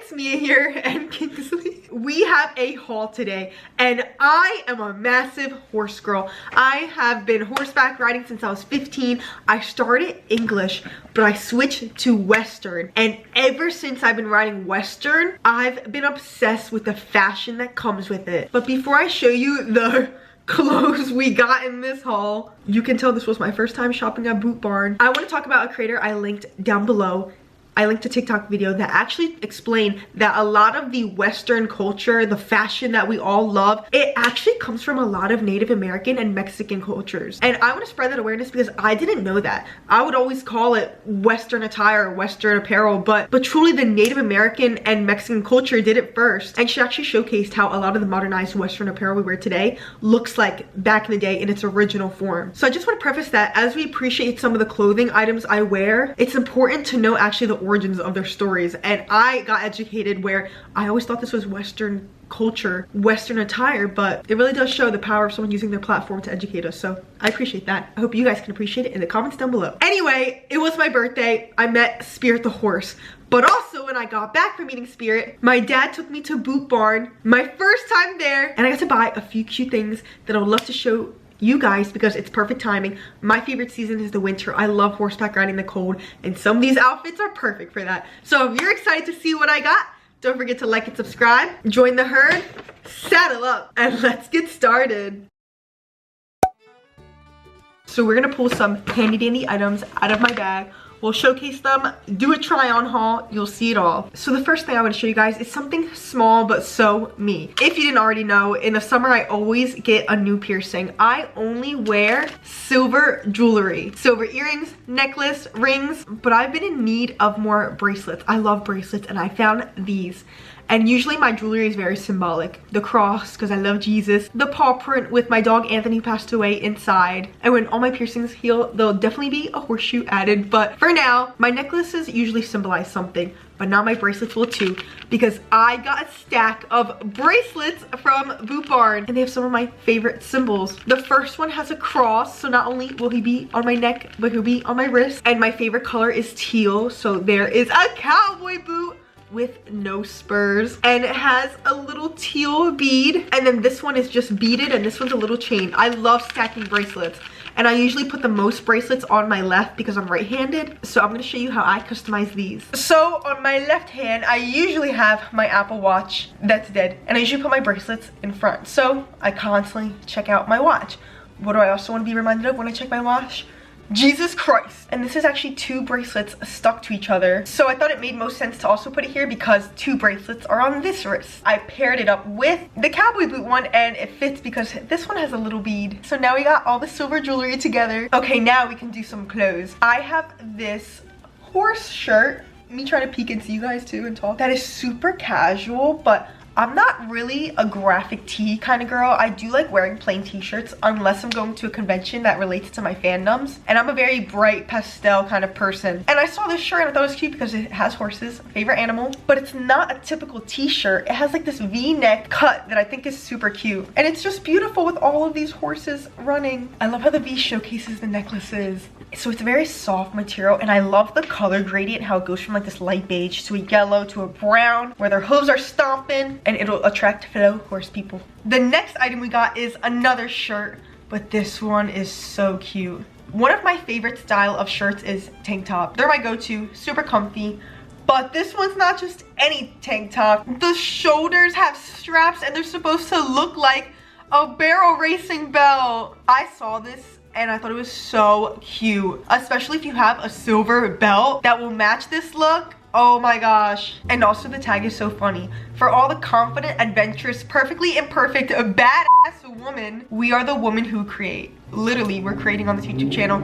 it's Mia here and Kingsley. We have a haul today and I am a massive horse girl. I have been horseback riding since I was 15. I started English, but I switched to Western, and ever since I've been riding Western, I've been obsessed with the fashion that comes with it. But before I show you the clothes we got in this haul, you can tell this was my first time shopping at Boot Barn. I want to talk about a creator I linked down below. I linked a TikTok video that actually explained that a lot of the Western culture, the fashion that we all love, it actually comes from a lot of Native American and Mexican cultures. And I want to spread that awareness because I didn't know that. I would always call it Western attire, Western apparel, but truly the Native American and Mexican culture did it first. And she actually showcased how a lot of the modernized Western apparel we wear today looks like back in the day in its original form. So I just want to preface that as we appreciate some of the clothing items I wear, it's important to know actually the origins of their stories. And I got educated where I always thought this was Western culture, Western attire, but it really does show the power of someone using their platform to educate us. So I appreciate that. I hope you guys can appreciate it in the comments down below. Anyway, it was my birthday. I met Spirit the horse. But also when I got back from meeting Spirit, my dad took me to Boot Barn, my first time there, and I got to buy a few cute things that I would love to show you guys because it's perfect timing. My favorite season is the winter. I love horseback riding in the cold, and some of these outfits are perfect for that. So if you're excited to see what I got, don't forget to like and subscribe, join the herd, saddle up, and let's get started. So we're gonna pull some handy dandy items out of my bag. We'll showcase them, do a try on haul, you'll see it all. So the first thing I want to show you guys is something small but so me. If you didn't already know, in the summer I always get a new piercing. I only wear silver jewelry, silver earrings, necklace, rings, but I've been in need of more bracelets. I love bracelets and I found these. And usually my jewelry is very symbolic. The cross, because I love Jesus. The paw print with my dog Anthony who passed away inside. And when all my piercings heal, there'll definitely be a horseshoe added. But for now, my necklaces usually symbolize something. But now my bracelets will too. Because I got a stack of bracelets from Boot Barn. And they have some of my favorite symbols. The first one has a cross. So not only will he be on my neck, but he'll be on my wrist. And my favorite color is teal. So there is a cowboy boot with no spurs, and it has a little teal bead, and then this one is just beaded, and this one's a little chain. I love stacking bracelets, and I usually put the most bracelets on my left because I'm right-handed. So I'm going to show you how I customize these. So on my left hand, I usually have my Apple Watch that's dead, and I usually put my bracelets in front, so I constantly check out my watch. What do I also want to be reminded of when I check my watch? Jesus Christ. And this is actually two bracelets stuck to each other. So I thought it made most sense to also put it here because two bracelets are on this wrist. I paired it up with the cowboy boot one and it fits because this one has a little bead. So now we got all the silver jewelry together. Okay, now we can do some clothes. I have this horse shirt. Me trying to peek and see you guys too and talk. That is super casual, but I'm not really a graphic tee kind of girl. I do like wearing plain t-shirts unless I'm going to a convention that relates to my fandoms. And I'm a very bright pastel kind of person. And I saw this shirt and I thought it was cute because it has horses, favorite animal. But it's not a typical t-shirt. It has like this V-neck cut that I think is super cute. And it's just beautiful with all of these horses running. I love how the V showcases the necklaces. So it's a very soft material, and I love the color gradient, how it goes from like this light beige to a yellow to a brown where their hooves are stomping, and it'll attract fellow horse people. The next item we got is another shirt, but this one is so cute. One of my favorite style of shirts is tank top. They're my go-to, super comfy. But this one's not just any tank top. The shoulders have straps and they're supposed to look like a barrel racing belt. I saw this and I thought it was so cute, especially if you have a silver belt that will match this look. Oh my gosh. And also the tag is so funny. For all the confident, adventurous, perfectly imperfect, badass woman, we are the woman who create. Literally, we're creating on this YouTube channel.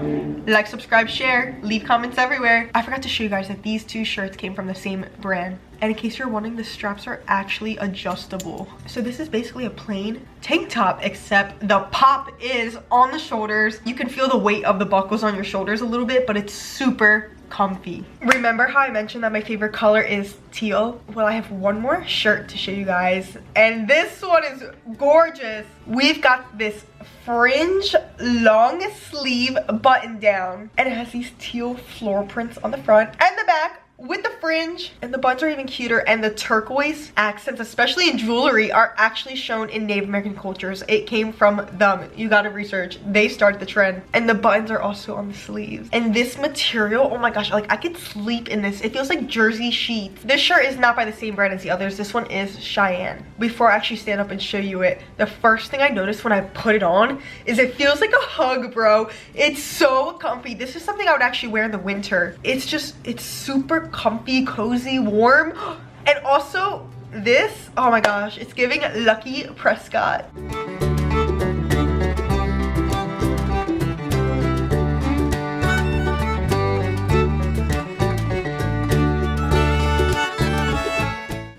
Like, subscribe, share, leave comments everywhere. I forgot to show you guys that these two shirts came from the same brand. And in case you're wondering, the straps are actually adjustable. So this is basically a plain tank top, except the pop is on the shoulders. You can feel the weight of the buckles on your shoulders a little bit, but it's super comfy. Remember how I mentioned that my favorite color is teal? Well, I have one more shirt to show you guys, and this one is gorgeous. We've got this fringe long sleeve button down, and it has these teal floral prints on the front and the back with the fringe, and the buns are even cuter, and the turquoise accents, especially in jewelry, are actually shown in Native American cultures. It came from them. You gotta research. They started the trend. And the buttons are also on the sleeves. And this material, oh my gosh, like I could sleep in this. It feels like jersey sheets. This shirt is not by the same brand as the others. This one is Shyanne. Before I actually stand up and show you it, the first thing I noticed when I put it on is it feels like a hug, bro. It's so comfy. This is something I would actually wear in the winter. It's super comfy, cozy, warm. And also this, oh my gosh, it's giving Lucky Prescott.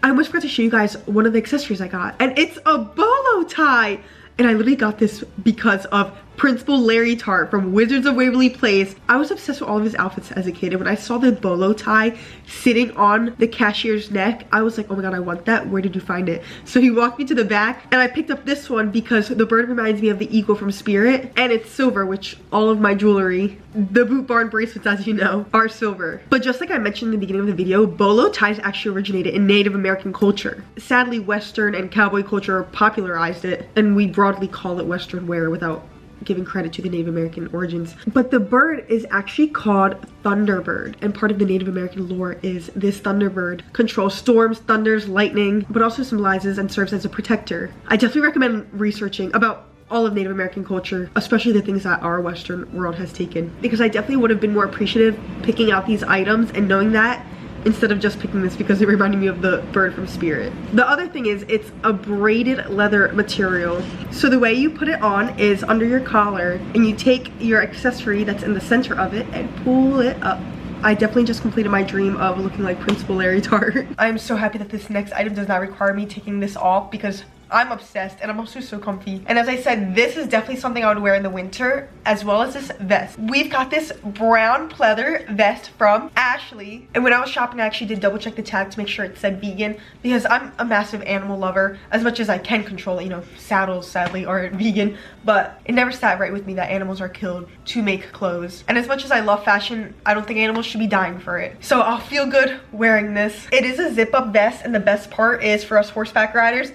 I almost forgot to show you guys one of the accessories I got, and it's a bolo tie. And I literally got this because of Principal Larry Tart from Wizards of Waverly Place. I was obsessed with all of his outfits as a kid, and when I saw the bolo tie sitting on the cashier's neck, I was like, oh my god, I want that. Where did you find it? So he walked me to the back, and I picked up this one because the bird reminds me of the eagle from Spirit, and it's silver, which all of my jewelry, the Boot Barn bracelets, as you know, are silver. But just like I mentioned in the beginning of the video, bolo ties actually originated in Native American culture. Sadly, Western and cowboy culture popularized it, and we broadly call it Western wear without giving credit to the Native American origins. But the bird is actually called Thunderbird, and part of the Native American lore is this Thunderbird controls storms, thunders, lightning, but also symbolizes and serves as a protector. I definitely recommend researching about all of Native American culture, especially the things that our Western world has taken, because I definitely would have been more appreciative picking out these items and knowing that, instead of just picking this because it reminded me of the bird from Spirit. The other thing is it's a braided leather material. So the way you put it on is under your collar, and you take your accessory that's in the center of it and pull it up. I definitely just completed my dream of looking like Principal Larry Tart. I'm so happy that this next item does not require me taking this off because I'm obsessed, and I'm also so comfy. And as I said, this is definitely something I would wear in the winter, as well as this vest. We've got this brown pleather vest from Ashley, and when I was shopping, I actually did double check the tag to make sure it said vegan, because I'm a massive animal lover, as much as I can control it. You know, saddles sadly aren't vegan, but it never sat right with me that animals are killed to make clothes. And as much as I love fashion, I don't think animals should be dying for it. So I'll feel good wearing this. It is a zip up vest, and the best part is, for us horseback riders,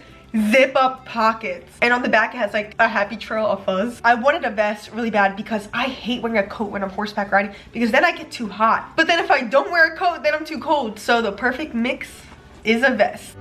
zip up pockets, and on the back it has like a happy trail of fuzz. I wanted a vest really bad because I hate wearing a coat when I'm horseback riding, because then I get too hot, but then if I don't wear a coat, then I'm too cold. So the perfect mix is a vest.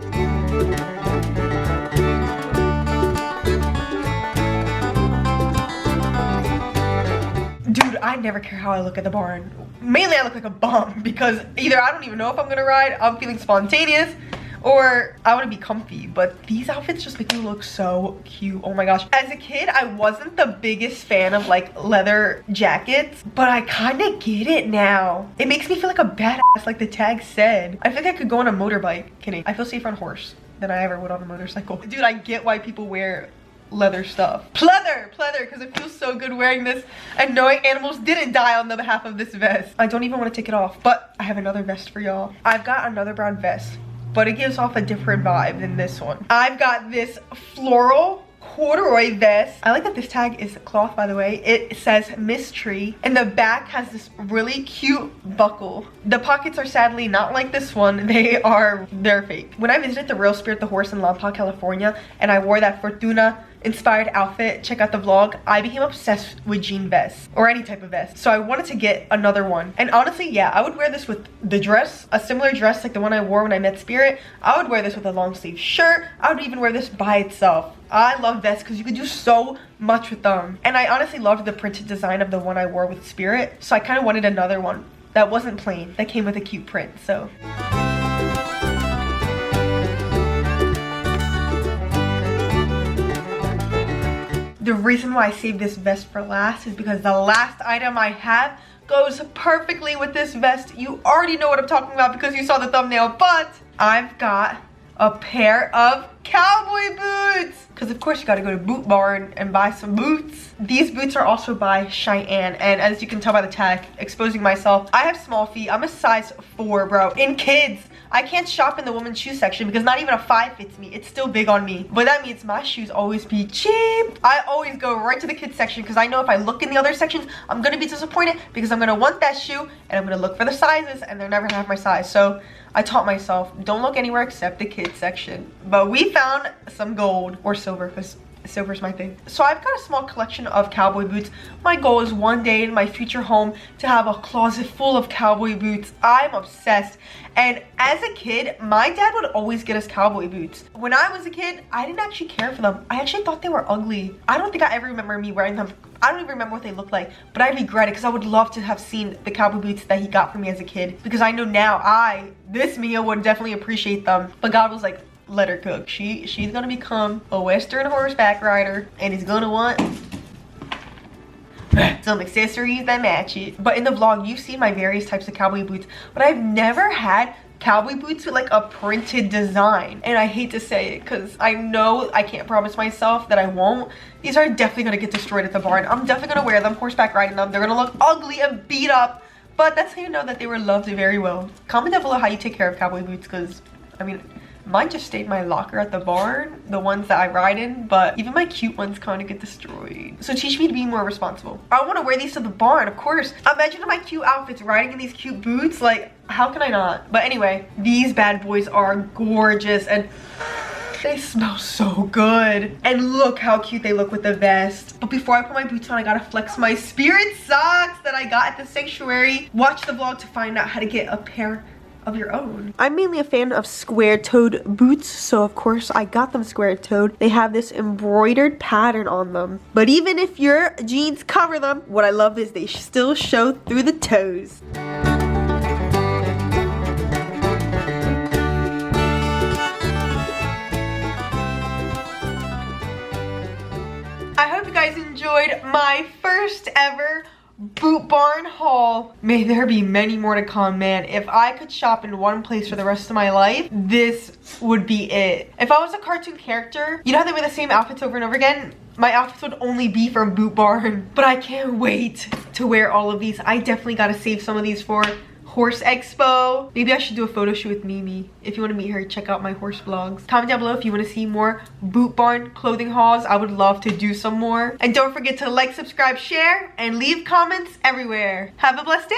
Dude, I never care how I look at the barn. Mainly I look like a bum, because either I don't even know if I'm gonna ride, I'm feeling spontaneous, or I want to be comfy. But these outfits just make me look so cute. Oh my gosh. As a kid, I wasn't the biggest fan of like leather jackets, but I kind of get it now. It makes me feel like a badass, like the tag said. I feel like I could go on a motorbike. Kidding. I feel safer on a horse than I ever would on a motorcycle. Dude, I get why people wear leather stuff. Pleather, because it feels so good wearing this and knowing animals didn't die on the behalf of this vest. I don't even want to take it off, but I have another vest for y'all. I've got another brown vest, but it gives off a different vibe than this one. I've got this floral corduroy vest. I like that this tag is cloth, by the way. It says MYSTREE, and the back has this really cute buckle. The pockets are sadly not like this one. They're fake. When I visited the Real Spirit the Horse in Lompoc, California, and I wore that Fortuna inspired outfit, check out the vlog, I became obsessed with jean vests, or any type of vest. So I wanted to get another one. And honestly, yeah, I would wear this with the dress, a similar dress like the one I wore when I met Spirit. I would wear this with a long sleeve shirt. I would even wear this by itself. I love vests because you could do so much with them. And I honestly loved the printed design of the one I wore with Spirit. So I kind of wanted another one that wasn't plain, that came with a cute print, so. The reason why I saved this vest for last is because the last item I have goes perfectly with this vest. You already know what I'm talking about because you saw the thumbnail, but I've got a pair of cowboy boots, because of course you gotta go to Boot Barn and buy some boots. These boots are also by Shyanne, and as you can tell by the tag, exposing myself, I have small feet. I'm a size 4, bro. In kids, I can't shop in the women's shoe section because not even a 5 fits me. It's still big on me. But that means my shoes always be cheap. I always go right to the kids section because I know if I look in the other sections, I'm gonna be disappointed because I'm gonna want that shoe and I'm gonna look for the sizes and they're never gonna have my size. So I taught myself, don't look anywhere except the kids section. But we found some gold or silver because silver's my thing. So I've got a small collection of cowboy boots. My goal is one day in my future home to have a closet full of cowboy boots. I'm obsessed. And as a kid, my dad would always get us cowboy boots. When I was a kid, I didn't actually care for them. I actually thought they were ugly. I don't think I ever remember me wearing them. I don't even remember what they look like, but I regret it because I would love to have seen the cowboy boots that he got for me as a kid, because I know now this Mia would definitely appreciate them. But God was like, let her cook. She's gonna become a Western horseback rider and is gonna want some accessories that match it. But in the vlog, you've seen my various types of cowboy boots, but I've never had cowboy boots with like a printed design. And I hate to say it because I know I can't promise myself that I won't. These are definitely gonna get destroyed at the barn. I'm definitely gonna wear them, horseback riding them. They're gonna look ugly and beat up, but that's how you know that they were loved very well. Comment down below how you take care of cowboy boots, because I mean, mine just stayed in my locker at the barn, the ones that I ride in, but even my cute ones kind of get destroyed. So teach me to be more responsible. I want to wear these to the barn, of course. Imagine my cute outfits riding in these cute boots. Like, how can I not? But anyway, these bad boys are gorgeous and they smell so good. And look how cute they look with the vest. But before I put my boots on, I gotta flex my spirit socks that I got at the sanctuary. Watch the vlog to find out how to get a pair of your own. I'm mainly a fan of square-toed boots, so of course I got them square-toed. They have this embroidered pattern on them. But even if your jeans cover them, what I love is they still show through the toes. I hope you guys enjoyed my first ever boot barn haul. May there be many more to come, man. If I could shop in one place for the rest of my life, this would be it. If I was a cartoon character, you know how they wear the same outfits over and over again? My outfits would only be from Boot Barn. But I can't wait to wear all of these. I definitely gotta save some of these for Horse Expo. Maybe I should do a photo shoot with Mimi. If you want to meet her, check out my horse vlogs. Comment down below if you want to see more Boot Barn clothing hauls. I would love to do some more. And don't forget to like, subscribe, share, and leave comments everywhere. Have a blessed day.